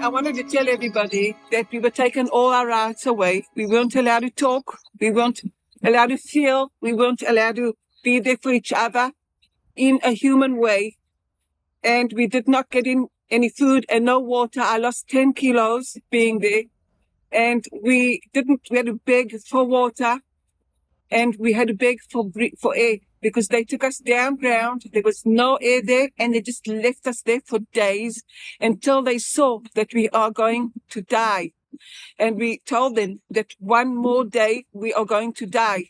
wanted to tell everybody that we were taking all our rights away. We weren't allowed to talk. We weren't allowed to feel. We weren't allowed to be there for each other in a human way. And we did not get in any food and no water. I lost 10 kilos being there. And we had to beg for water, and we had to beg for air because they took us down ground. There was no air there, and they just left us there for days until they saw that we are going to die. And we told them that one more day we are going to die.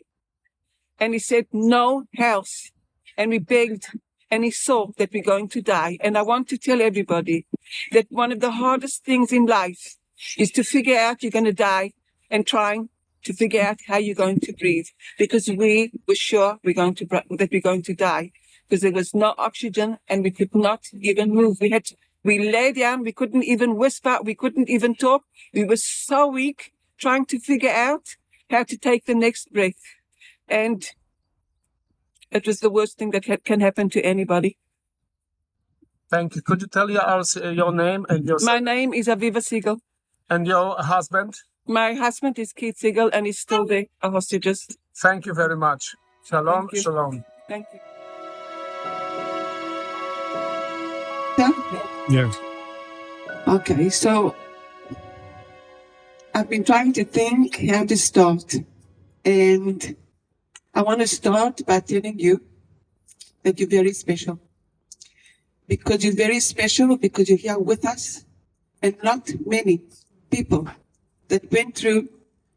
And he said, no house. And we begged, and he saw that we're going to die. And I want to tell everybody that one of the hardest things in life is to figure out you're going to die and trying to figure out how you're going to breathe, because we were sure that we're going to die because there was no oxygen and we could not even move. We lay down, we couldn't even whisper, we couldn't even talk. We were so weak trying to figure out how to take the next breath. And it was the worst thing that can happen to anybody. Thank you. Could you tell us your name and your... My name is Avivy Siegel. And your husband? My husband is Keith Siegel, and he's still there, our hostages. Thank you very much. Shalom, Thank you. shalom. Thank you. Yeah. Okay, so I've been trying to think how to start. And I want to start by telling you that you're very special. Because you're very special because you're here with us. And not many people that went through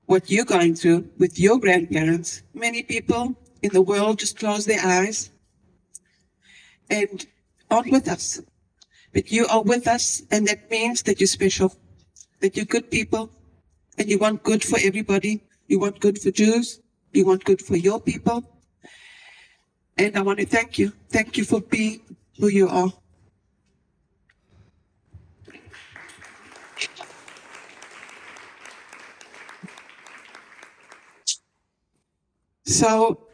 what you're going through with your grandparents. Many people in the world just close their eyes and aren't with us. But you are with us, and that means that you're special, that you're good people, and you want good for everybody. You want good for Jews. You want good for your people. And I want to thank you. Thank you for being who you are. So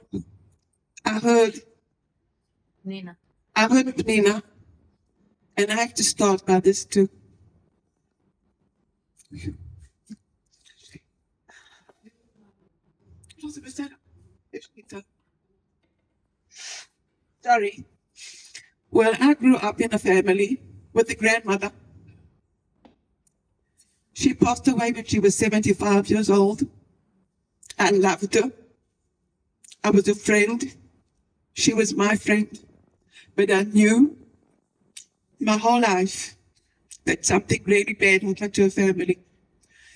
I heard Nina, and I have to start by this too. Sorry. Well, I grew up in a family with a grandmother. She passed away when she was 75 years old. I loved her. I was a friend. She was my friend. But I knew my whole life that something really bad happened to her family.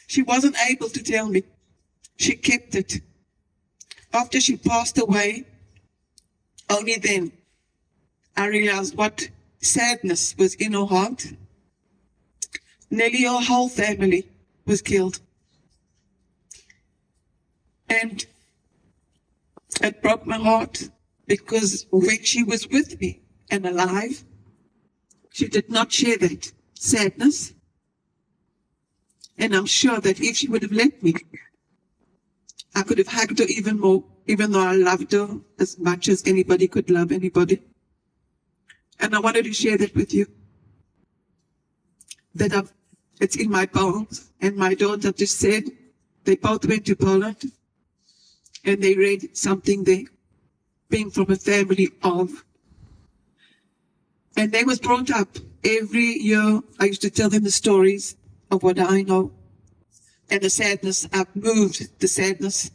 She wasn't able to tell me. She kept it. After she passed away, only then I realized what sadness was in her heart. Nearly her whole family was killed. And it broke my heart because when she was with me and alive, she did not share that sadness. And I'm sure that if she would have let me, I could have hugged her even more, even though I loved her as much as anybody could love anybody. And I wanted to share that with you. That it's in my bones. And my daughter just said they both went to Poland and they read something there, being from a family of. And they was brought up every year. I used to tell them the stories of what I know. And the sadness, I've moved the sadness.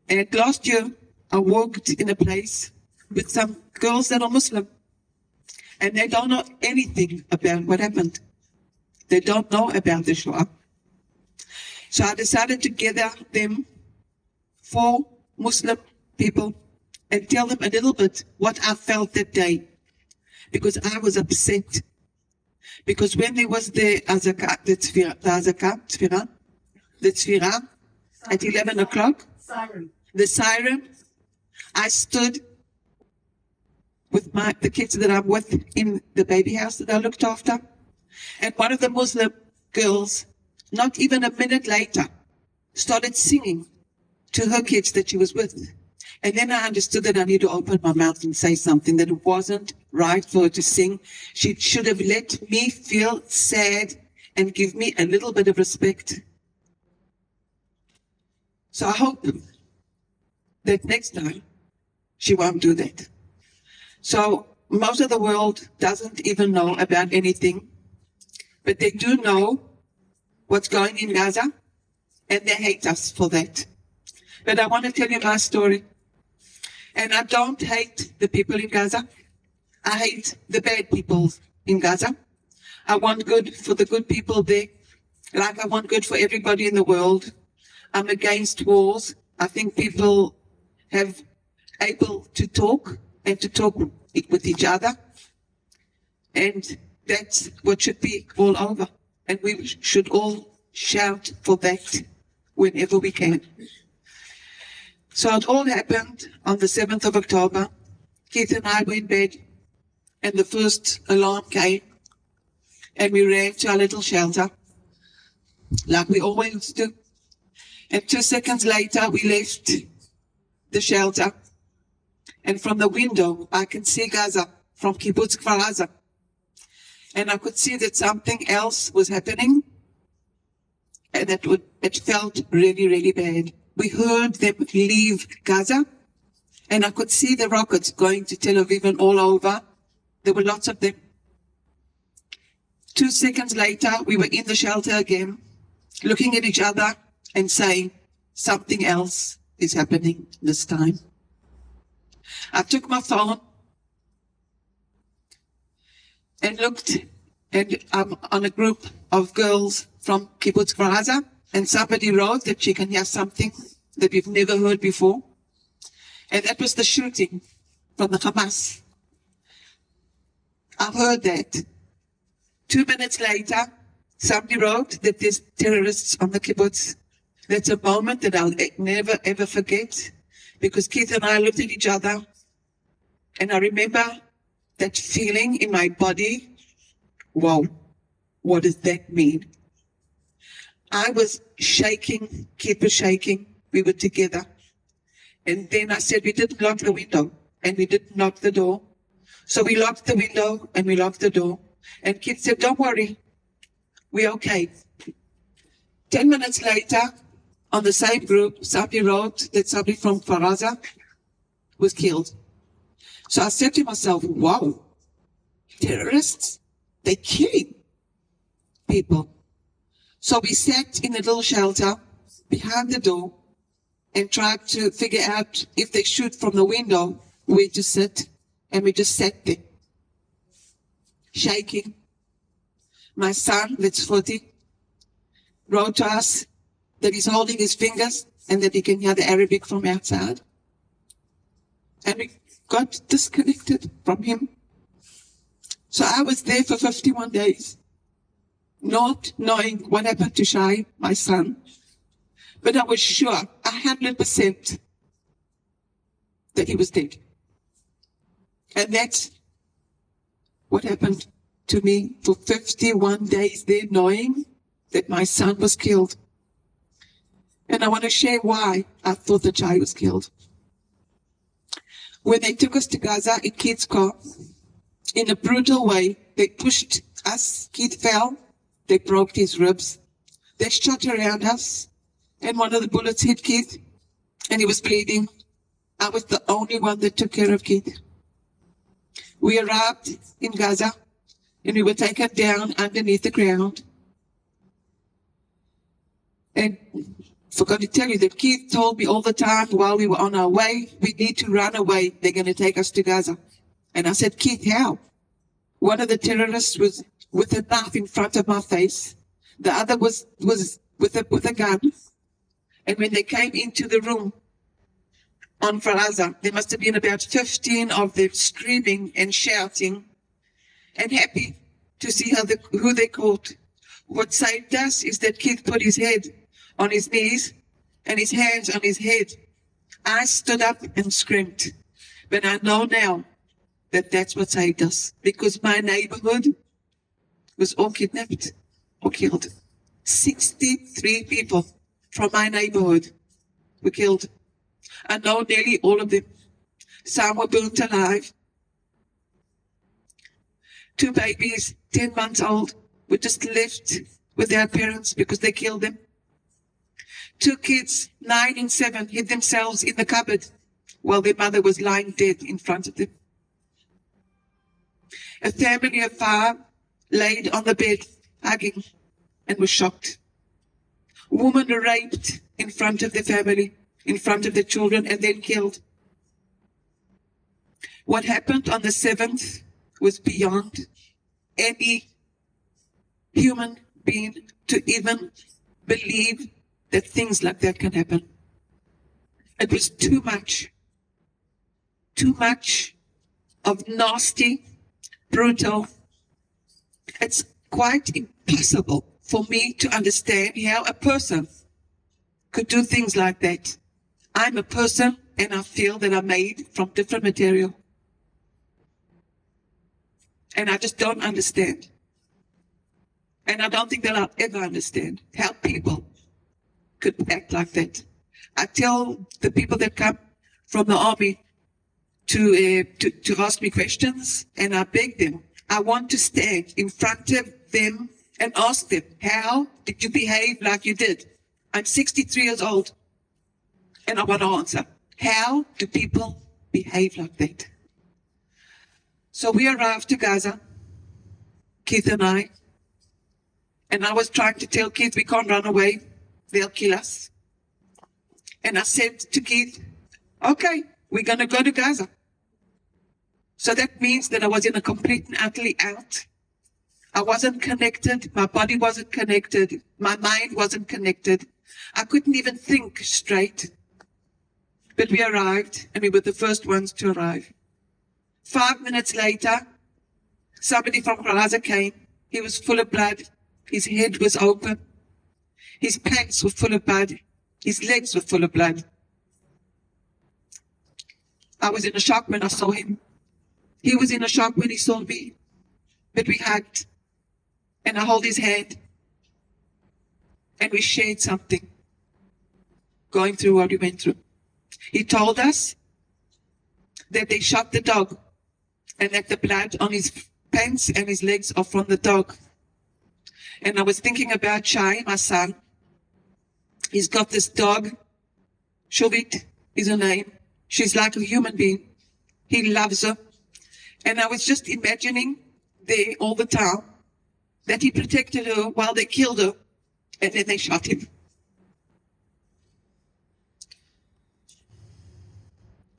And last year, I walked in a place with some girls that are Muslim. And they don't know anything about what happened. They don't know about the Shoah. So I decided to gather them, 4 Muslim people, and tell them a little bit what I felt that day. Because I was upset. Because when there was the tzfira at 11 o'clock, the siren, I stood with the kids that I'm with in the baby house that I looked after. And one of the Muslim girls, not even a minute later, started singing to her kids that she was with. And then I understood that I need to open my mouth and say something, that it wasn't right for her to sing. She should have let me feel sad and give me a little bit of respect. So I hope that next time she won't do that. So most of the world doesn't even know about anything, but they do know what's going in Gaza, and they hate us for that. But I want to tell you my story. And I don't hate the people in Gaza. I hate the bad people in Gaza. I want good for the good people there, like I want good for everybody in the world. I'm against wars. I think people have able to talk and to talk with each other. And that's what should be all over. And we should all shout for that whenever we can. So it all happened on the 7th of October. Keith and I were in bed, and the first alarm came, and we ran to our little shelter, like we always do. And 2 seconds later, we left the shelter, and from the window, I can see Gaza from Kibbutz Kfar Aza. And I could see that something else was happening, and it felt really, really bad. We heard them leave Gaza, and I could see the rockets going to Tel Aviv and all over. There were lots of them. 2 seconds later, we were in the shelter again, looking at each other and saying, something else is happening this time. I took my phone and looked, and I'm on a group of girls from Kibbutz Kfar Aza, and somebody wrote that she can hear something that we've never heard before. And that was the shooting from the Hamas. I heard that. 2 minutes later, somebody wrote that there's terrorists on the kibbutz. That's a moment that I'll never, ever forget, because Keith and I looked at each other, and I remember that feeling in my body. Wow, what does that mean? I was shaking, Keith was shaking, we were together. And then I said, we didn't lock the window, and we didn't lock the door. So we locked the window, and we locked the door. And Keith said, don't worry, we're okay. 10 minutes later, on the same group, somebody wrote that somebody from Kfar Aza was killed. So I said to myself, wow, terrorists, they're killing people. So we sat in a little shelter behind the door and tried to figure out if they shoot from the window, where to sit, and we just sat there, shaking. My son, that's 40, wrote to us that he's holding his fingers and that he can hear the Arabic from outside. And we got disconnected from him. So I was there for 51 days, not knowing what happened to Shai, my son. But I was sure, 100%, that he was dead. And that's what happened to me for 51 days there, knowing that my son was killed. And I want to share why I thought that Shai was killed. When they took us to Gaza in Keith's car, in a brutal way, they pushed us. Keith fell. They broke his ribs. They shot around us, and one of the bullets hit Keith, and he was bleeding. I was the only one that took care of Keith. We arrived in Gaza, and we were taken down underneath the ground. And I forgot to tell you that Keith told me all the time while we were on our way, we need to run away. They're going to take us to Gaza. And I said, Keith, how? One of the terrorists was with a knife in front of my face. The other was with a gun. And when they came into the room on Kfar Aza, there must have been about 15 of them screaming and shouting and happy to see who they caught. What saved us is that Keith put his head on his knees and his hands on his head. I stood up and screamed. But I know now that that's what saved us, because my neighborhood was all kidnapped or killed. 63 people from my neighborhood were killed. I know nearly all of them. Some were burnt alive. 2 babies, 10 months old, were just left without parents because they killed them. 2 kids, 9 and 7, hid themselves in the cupboard while their mother was lying dead in front of them. A family of 5 laid on the bed, hugging, and was shocked. A woman raped in front of the family, in front of the children, and then killed. What happened on the 7th was beyond any human being to even believe that things like that can happen. It was too much of nasty, brutal. It's quite impossible for me to understand how a person could do things like that. I'm a person and I feel that I'm made from different material. And I just don't understand. And I don't think that I'll ever understand how people could act like that. I tell the people that come from the army to ask me questions, and I beg them. I want to stand in front of them and ask them, how did you behave like you did? I'm 63 years old, and I want to answer. How do people behave like that? So we arrived to Gaza, Keith and I was trying to tell Keith, we can't run away. They'll kill us. And I said to Keith, okay, we're going to go to Gaza. So that means that I was in a complete and utterly out. I wasn't connected. My body wasn't connected. My mind wasn't connected. I couldn't even think straight. But we arrived, and we were the first ones to arrive. 5 minutes later, somebody from Gaza came. He was full of blood. His head was open. His pants were full of blood. His legs were full of blood. I was in a shock when I saw him. He was in a shock when he saw me. But we hugged. And I held his hand. And we shared something. Going through what we went through. He told us that they shot the dog. And that the blood on his pants and his legs are from the dog. And I was thinking about Shai, my son. He's got this dog. Shuvit is her name. She's like a human being. He loves her. And I was just imagining there all the time that he protected her while they killed her. And then they shot him.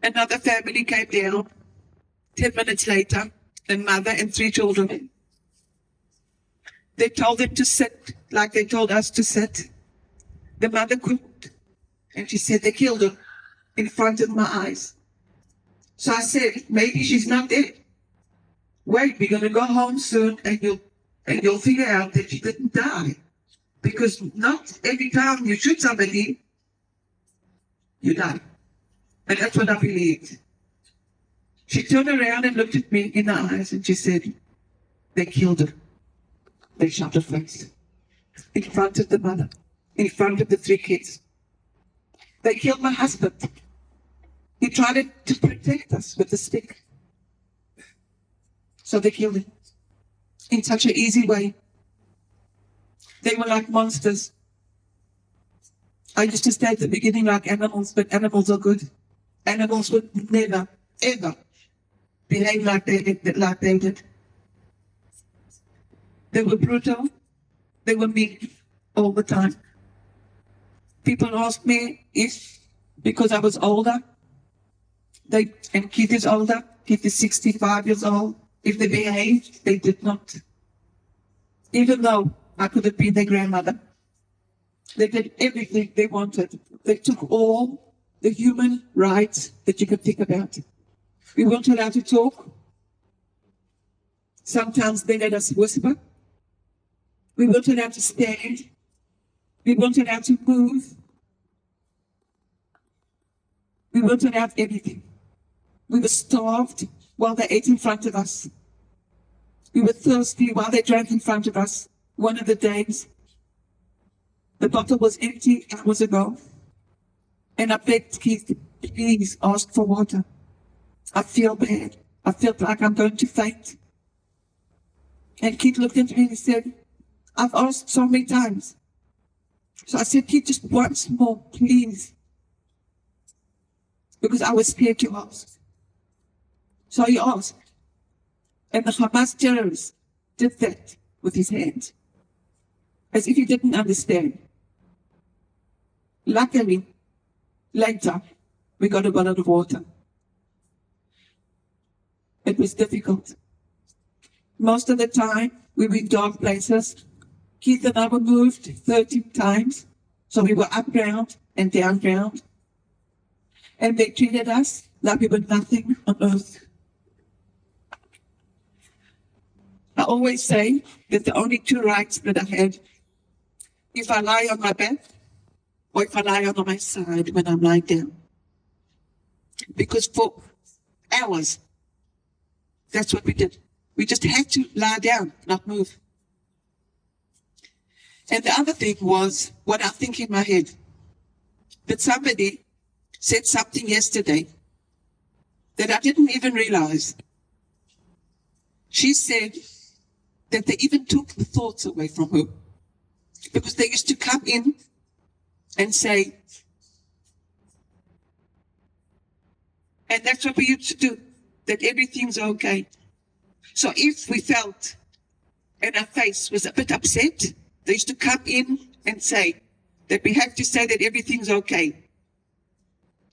Another family came down. 10 minutes later, a mother and 3 children. They told them to sit like they told us to sit. The mother couldn't. And she said they killed her in front of my eyes. So I said, maybe she's not dead. Wait, we're going to go home soon and you'll figure out that she didn't die. Because not every time you shoot somebody, you die. And that's what I believed. She turned around and looked at me in the eyes and she said, they killed her. They shot her first. In front of the mother. In front of the 3 kids. They killed my husband. He tried to protect us with a stick. So they killed him. In such an easy way. They were like monsters. I used to say at the beginning like animals, but animals are good. Animals would never, ever behave like they did. They were brutal. They were mean all the time. People asked me if, because I was older, and Keith is older, Keith is 65 years old, if they behaved, they did not. Even though I could have been their grandmother. They did everything they wanted. They took all the human rights that you could think about. We weren't allowed to talk. Sometimes they let us whisper. We weren't allowed to stand. We weren't allowed to move. We weren't allowed anything. We were starved while they ate in front of us. We were thirsty while they drank in front of us. One of the days, the bottle was empty hours ago. And I begged Keith, please ask for water. I feel bad. I felt like I'm going to faint. And Keith looked at me and said, I've asked so many times. So I said, Keith, just once more, please. Because I was scared to ask. So he asked. And the Hamas terrorist did that with his hands. As if he didn't understand. Luckily, later, we got a bottle of water. It was difficult. Most of the time, we were in dark places. Keith and I were moved 13 times. So we were up ground and down ground. And they treated us like we were nothing on earth. I always say that the only two rights that I had, if I lie on my back or if I lie on my side when I'm lying down. Because for hours, that's what we did. We just had to lie down, not move. And the other thing was what I think in my head. That somebody said something yesterday that I didn't even realize. She said that they even took the thoughts away from her. Because they used to come in and say, and that's what we used to do, that everything's okay. So if we felt and our face was a bit upset, they used to come in and say that we have to say that everything's okay.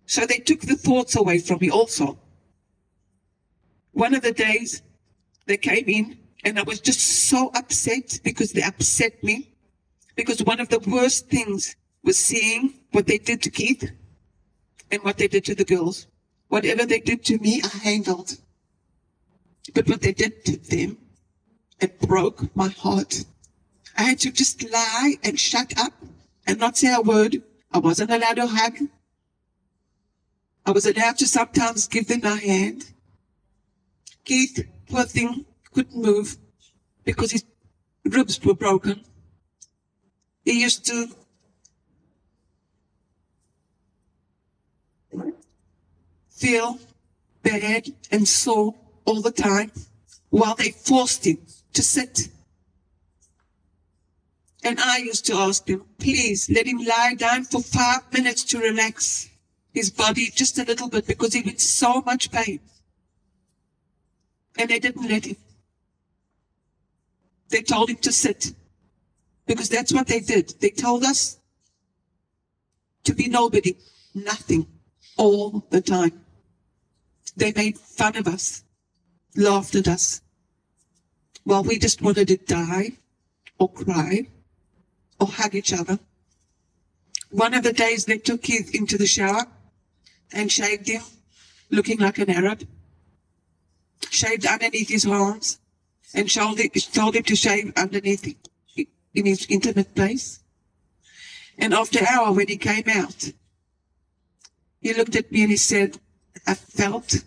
So they took the thoughts away from me also. One of the days they came in and I was just so upset because they upset me. Because one of the worst things was seeing what they did to Keith and what they did to the girls. Whatever they did to me, I handled. But what they did to them, it broke my heart. I had to just lie and shut up and not say a word. I wasn't allowed to hug. I was allowed to sometimes give them my hand. Keith, poor thing, couldn't move because his ribs were broken. He used to feel bad and sore all the time while they forced him to sit. And I used to ask him, please let him lie down for 5 minutes to relax his body just a little bit because he was in so much pain. And they didn't let him. They told him to sit because that's what they did. They told us to be nobody, nothing, all the time. They made fun of us, laughed at us, while we just wanted to die or cry or hug each other. One of the days they took Keith into the shower and shaved him, looking like an Arab, shaved underneath his arms and told him to shave underneath in his intimate place. And after an hour when he came out, he looked at me and he said, I felt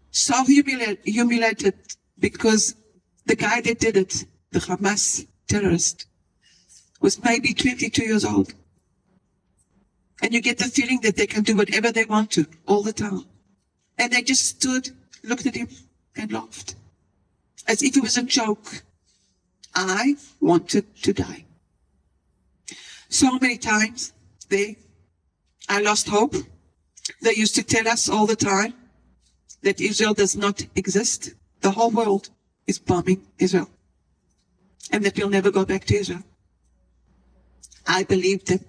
so humiliated because the guy that did it, the Hamas terrorist, was maybe 22 years old. And you get the feeling that they can do whatever they want to all the time. And they just stood, looked at him and laughed as if it was a joke. I wanted to die. So many times there, I lost hope. They used to tell us all the time that Israel does not exist. The whole world is bombing Israel. And that we'll never go back to Israel. I believed them.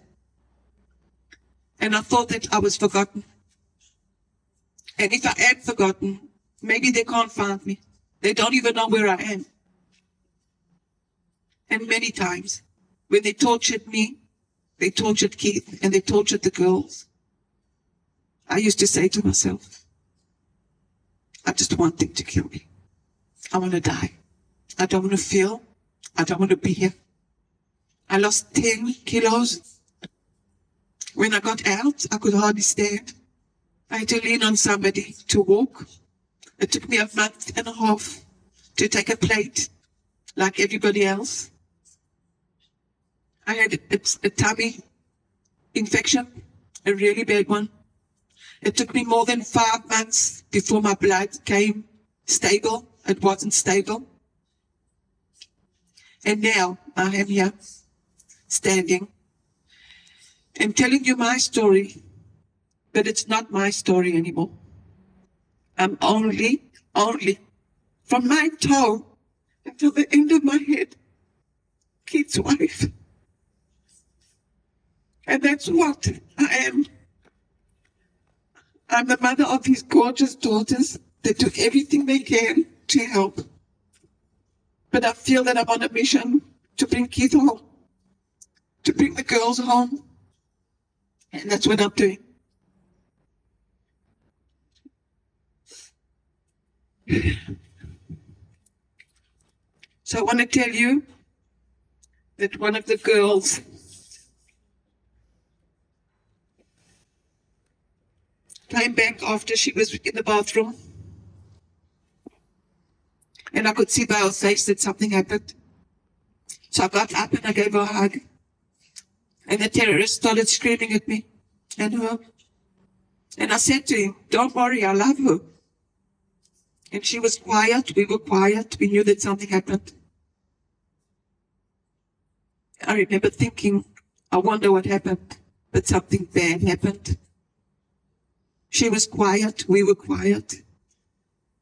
And I thought that I was forgotten. And if I am forgotten, maybe they can't find me. They don't even know where I am. And many times, when they tortured me, they tortured Keith, and they tortured the girls, I used to say to myself, I just want them to kill me. I want to die. I don't want to feel. I don't want to be here. I lost 10 kilos. When I got out, I could hardly stand. I had to lean on somebody to walk. It took me a month and a half to take a plate like everybody else. I had a tummy infection, a really bad one. It took me more than 5 months before my blood came stable. It wasn't stable. And now I am here, standing, and telling you my story, but it's not my story anymore. I'm only, from my toe until the end of my head, Keith's wife. And that's what I am. I'm the mother of these gorgeous daughters that do everything they can to help. But I feel that I'm on a mission to bring Keith home, to bring the girls home. And that's what I'm doing. So I want to tell you that one of the girls came back after she was in the bathroom. And I could see by her face that something happened. So I got up and I gave her a hug. And the terrorist started screaming at me and her. And I said to him, don't worry, I love her. And she was quiet, we were quiet, we knew that something happened. I remember thinking, I wonder what happened, but something bad happened. She was quiet, we were quiet.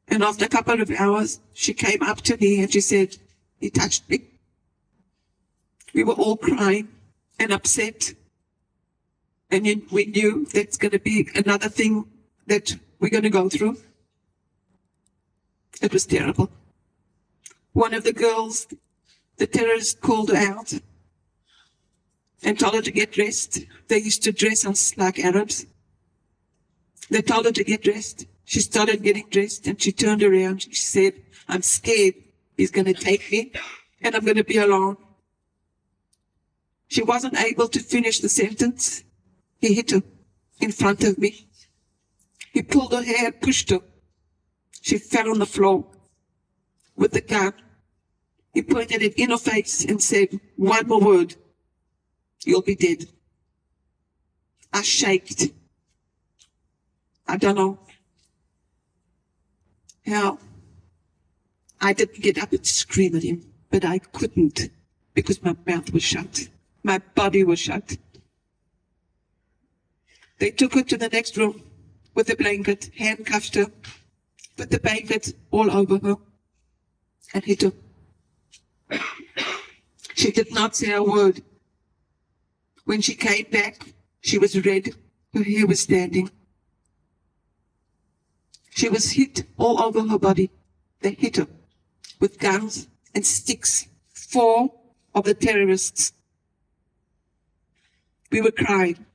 And after a couple of hours, she came up to me and she said, he touched me. We were all crying and upset. And we knew that's going to be another thing that we're going to go through. It was terrible. One of the girls, the terrorists called her out and told her to get dressed. They used to dress us like Arabs. They told her to get dressed. She started getting dressed and she turned around. She said, I'm scared he's going to take me and I'm going to be alone. She wasn't able to finish the sentence. He hit her in front of me. He pulled her hair, pushed her. She fell on the floor with the gun. He pointed it in her face and said, one more word, you'll be dead. I shaked. I don't know how. I didn't get up and scream at him, but I couldn't because my mouth was shut. My body was shut. They took her to the next room with a blanket, handcuffed her, put the blanket all over her, and hit her. She did not say a word. When she came back, she was red. Her hair was standing. She was hit all over her body. They hit her with guns and sticks. 4 of the terrorists. We were crying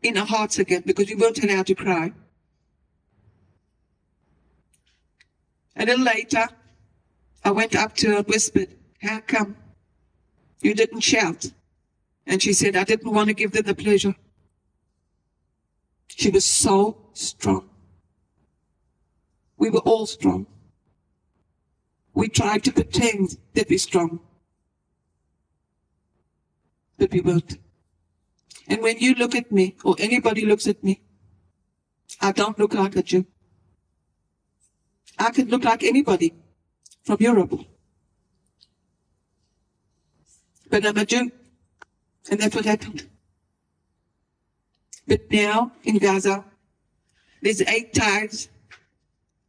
in our hearts again because we weren't allowed to cry. A little later, I went up to her and whispered, how come you didn't shout? And she said, I didn't want to give them the pleasure. She was so strong. We were all strong. We tried to pretend that we're strong, but we weren't. And when you look at me, or anybody looks at me, I don't look like a Jew. I could look like anybody from Europe. But I'm a Jew, and that's what happened. But now, in Gaza, there's 8 tides.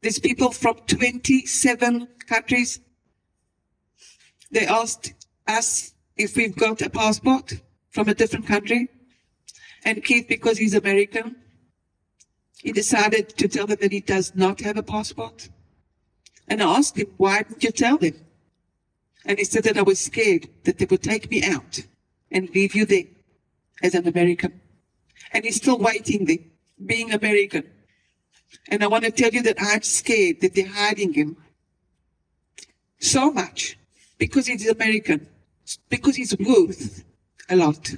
There's people from 27 countries. They asked us if we've got a passport from a different country. And Keith, because he's American, he decided to tell them that he does not have a passport. And I asked him, why didn't you tell them? And he said that I was scared that they would take me out and leave you there as an American. And he's still waiting there, being American. And I want to tell you that I'm scared that they're hiding him so much because he's American, because he's worth a lot.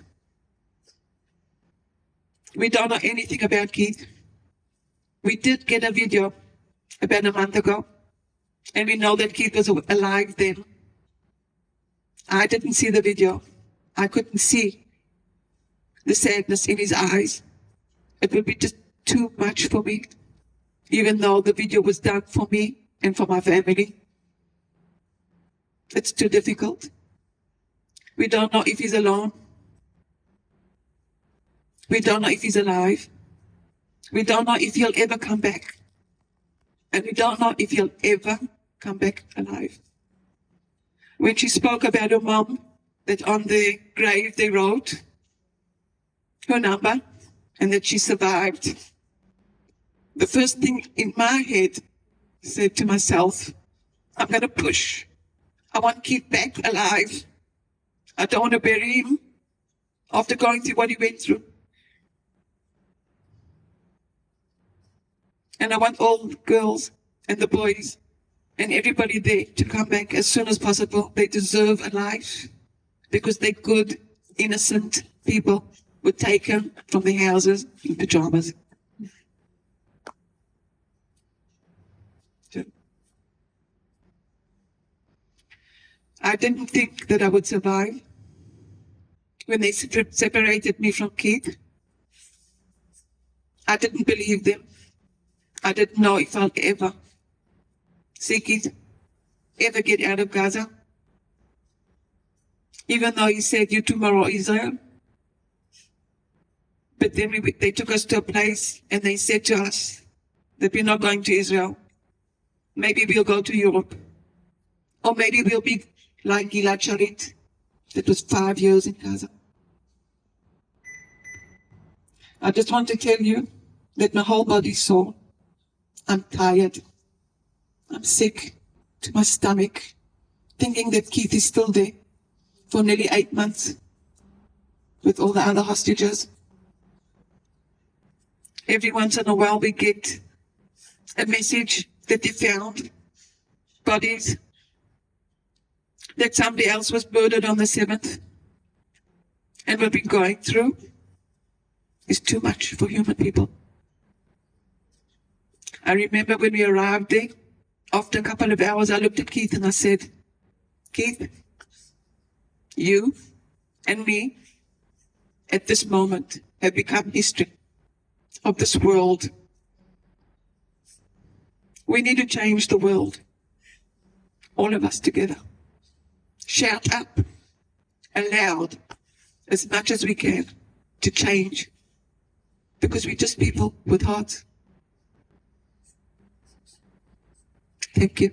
We don't know anything about Keith. We did get a video about a month ago, and we know that Keith was alive then. I didn't see the video. I couldn't see the sadness in his eyes. It would be just too much for me, even though the video was done for me and for my family. It's too difficult. We don't know if he's alone. We don't know if he's alive. We don't know if he'll ever come back. And we don't know if he'll ever come back alive. When she spoke about her mom, that on the grave they wrote her number and that she survived, the first thing in my head said to myself, I'm going to push. I want Keith back alive. I don't want to bury him after going through what he went through. And I want all the girls and the boys and everybody there to come back as soon as possible. They deserve a life because they're good, innocent people were taken from their houses in pajamas. I didn't think that I would survive. When they separated me from Keith, I didn't believe them. I didn't know if I'll ever see Keith ever get out of Gaza. Even though he said, you tomorrow, Israel. But then they took us to a place and they said to us that we're not going to Israel. Maybe we'll go to Europe. Or maybe we'll be like Gilad Shalit, that was 5 years in Gaza. I just want to tell you that my whole body's sore. I'm tired. I'm sick to my stomach, thinking that Keith is still there for nearly 8 months with all the other hostages. Every once in a while we get a message that they found bodies, that somebody else was murdered on the 7th. And what we're going through is too much for human people. I remember when we arrived there, after a couple of hours, I looked at Keith and I said, Keith, you and me at this moment have become history of this world. We need to change the world, all of us together. Shout up aloud as much as we can to change, because we're just people with hearts. Thank you.